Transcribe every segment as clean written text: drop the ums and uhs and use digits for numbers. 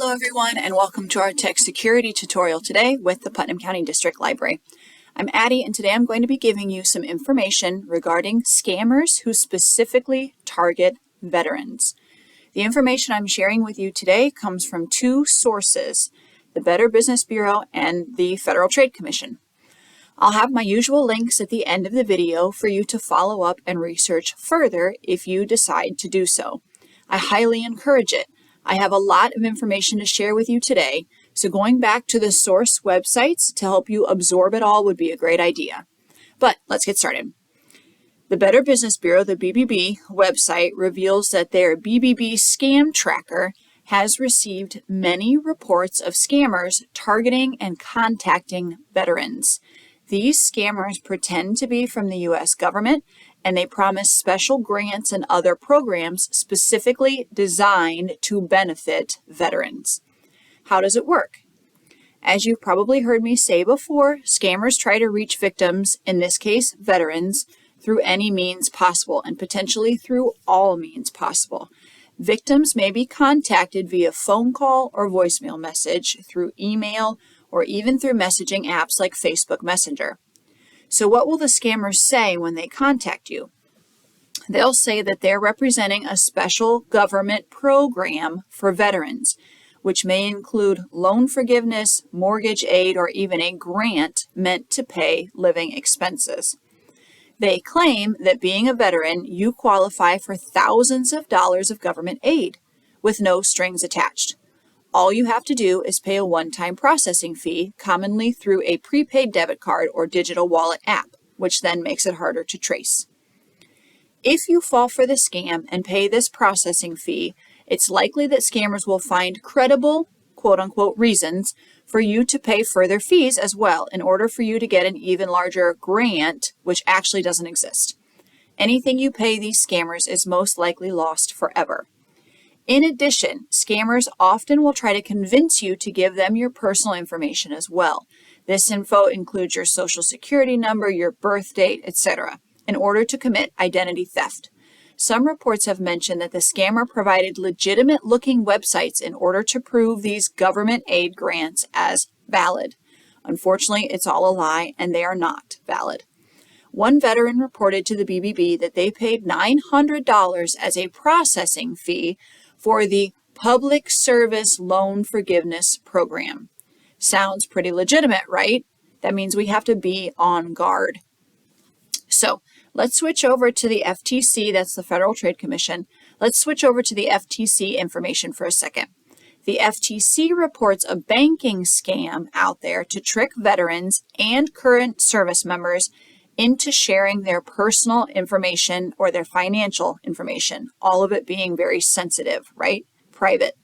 Hello everyone and welcome to our tech security tutorial today with the Putnam County District Library. I'm Addie and today I'm going to be giving you some information regarding scammers who specifically target veterans. The information I'm sharing with you today comes from two sources, the Better Business Bureau and the Federal Trade Commission. I'll have my usual links at the end of the video for you to follow up and research further if you decide to do so. I highly encourage it. I have a lot of information to share with you today, so going back to the source websites to help you absorb it all would be a great idea. But let's get started. The Better Business Bureau, the BBB website, reveals that their BBB scam tracker has received many reports of scammers targeting and contacting veterans. These scammers pretend to be from the U.S. government, and they promise special grants and other programs specifically designed to benefit veterans. How does it work? As you've probably heard me say before, scammers try to reach victims, in this case veterans, through any means possible and potentially through all means possible. Victims may be contacted via phone call or voicemail message, through email, or even through messaging apps like Facebook Messenger. So what will the scammers say when they contact you? They'll say that they're representing a special government program for veterans, which may include loan forgiveness, mortgage aid, or even a grant meant to pay living expenses. They claim that being a veteran, you qualify for thousands of dollars of government aid with no strings attached. All you have to do is pay a one-time processing fee, commonly through a prepaid debit card or digital wallet app, which then makes it harder to trace. If you fall for the scam and pay this processing fee, it's likely that scammers will find credible, quote-unquote, reasons for you to pay further fees as well in order for you to get an even larger grant, which actually doesn't exist. Anything you pay these scammers is most likely lost forever. In addition, scammers often will try to convince you to give them your personal information as well. This info includes your social security number, your birth date, etc., in order to commit identity theft. Some reports have mentioned that the scammer provided legitimate-looking websites in order to prove these government aid grants as valid. Unfortunately, it's all a lie, and they are not valid. One veteran reported to the BBB that they paid $900 as a processing fee for the Public Service Loan Forgiveness Program. Sounds pretty legitimate, right? That means we have to be on guard. So let's switch over to the FTC, that's the Federal Trade Commission. Let's switch over to the FTC information for a second. The FTC reports a banking scam out there to trick veterans and current service members into sharing their personal information or their financial information, all of it being very sensitive, right? Private.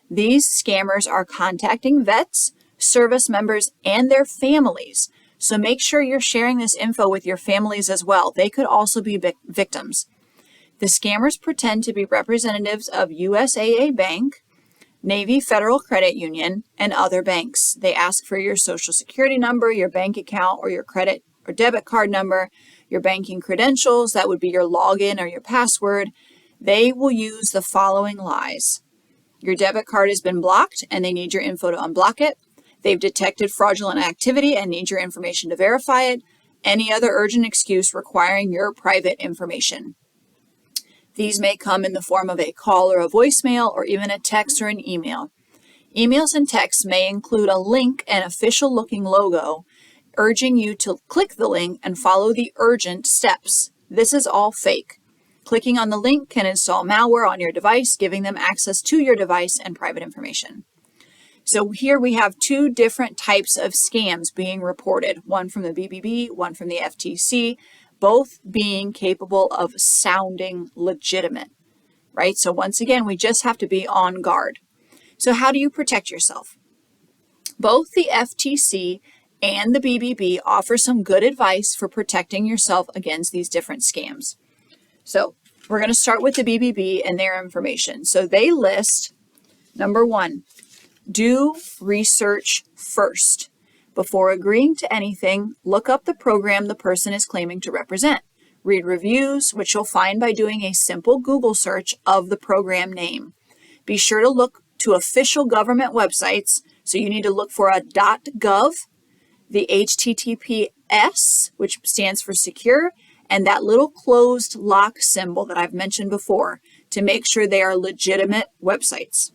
These scammers are contacting vets, service members, and their families. So make sure you're sharing this info with your families as well. They could also be victims. The scammers pretend to be representatives of USAA Bank, Navy Federal Credit Union, and other banks. They ask for your social security number, your bank account, or your credit or debit card number, your banking credentials, that would be your login or your password. They will use the following lies. Your debit card has been blocked and they need your info to unblock it. They've detected fraudulent activity and need your information to verify it. Any other urgent excuse requiring your private information. These may come in the form of a call or a voicemail or even a text or an email. Emails and texts may include a link and official-looking logo, urging you to click the link and follow the urgent steps. This is all fake. Clicking on the link can install malware on your device, giving them access to your device and private information. So here we have two different types of scams being reported, one from the BBB, one from the FTC, both being capable of sounding legitimate, right? So once again, we just have to be on guard. So how do you protect yourself? Both the FTC and the BBB offer some good advice for protecting yourself against these different scams. So we're going to start with the BBB and their information. So they list, number one, do research first. Before agreeing to anything, look up the program the person is claiming to represent. Read reviews, which you'll find by doing a simple Google search of the program name. Be sure to look to official government websites. So you need to look for a .gov, the HTTPS, which stands for secure, and that little closed lock symbol that I've mentioned before to make sure they are legitimate websites.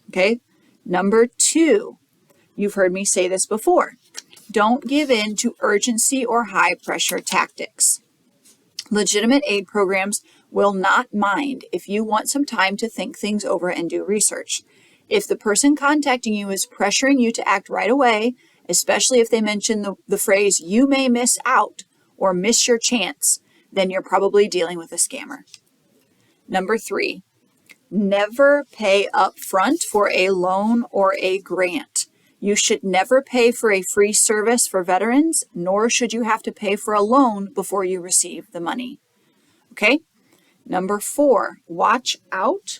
Okay? Number 2, you've heard me say this before. Don't give in to urgency or high pressure tactics. Legitimate aid programs will not mind if you want some time to think things over and do research. If the person contacting you is pressuring you to act right away, especially if they mention the phrase, "you may miss out" or "miss your chance," then you're probably dealing with a scammer. Number 3, never pay up front for a loan or a grant. You should never pay for a free service for veterans, nor should you have to pay for a loan before you receive the money. Okay? Number 4, watch out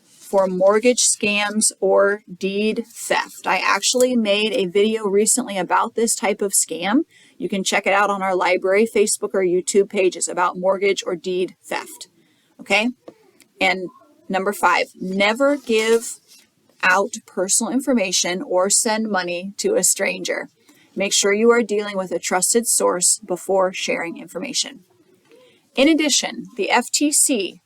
for mortgage scams or deed theft. I actually made a video recently about this type of scam. You can check it out on our library, Facebook, or YouTube pages about mortgage or deed theft. Okay? And number 5, never give out personal information or send money to a stranger. Make sure you are dealing with a trusted source before sharing information. In addition, the FTC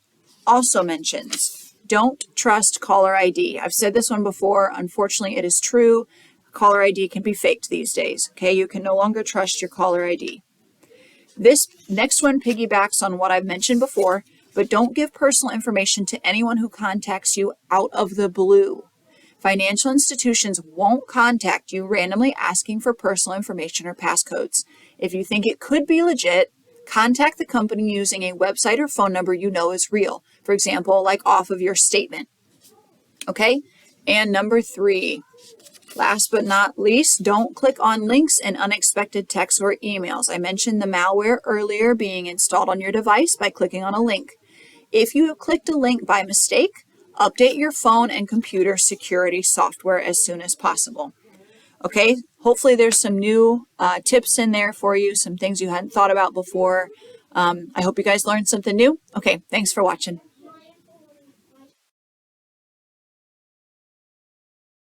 also mentions don't trust caller ID. I've said this one before. Unfortunately, it is true. Caller ID can be faked these days. Okay, you can no longer trust your caller ID. This next one piggybacks on what I've mentioned before, but don't give personal information to anyone who contacts you out of the blue. Financial institutions won't contact you randomly asking for personal information or passcodes. If you think it could be legit, contact the company using a website or phone number you know is real. For example, like off of your statement. Okay? And number 3, last but not least, don't click on links in unexpected texts or emails. I mentioned the malware earlier being installed on your device by clicking on a link. If you have clicked a link by mistake, update your phone and computer security software as soon as possible. Okay, hopefully there's some new tips in there for you, some things you hadn't thought about before. I hope you guys learned something new. Okay, thanks for watching.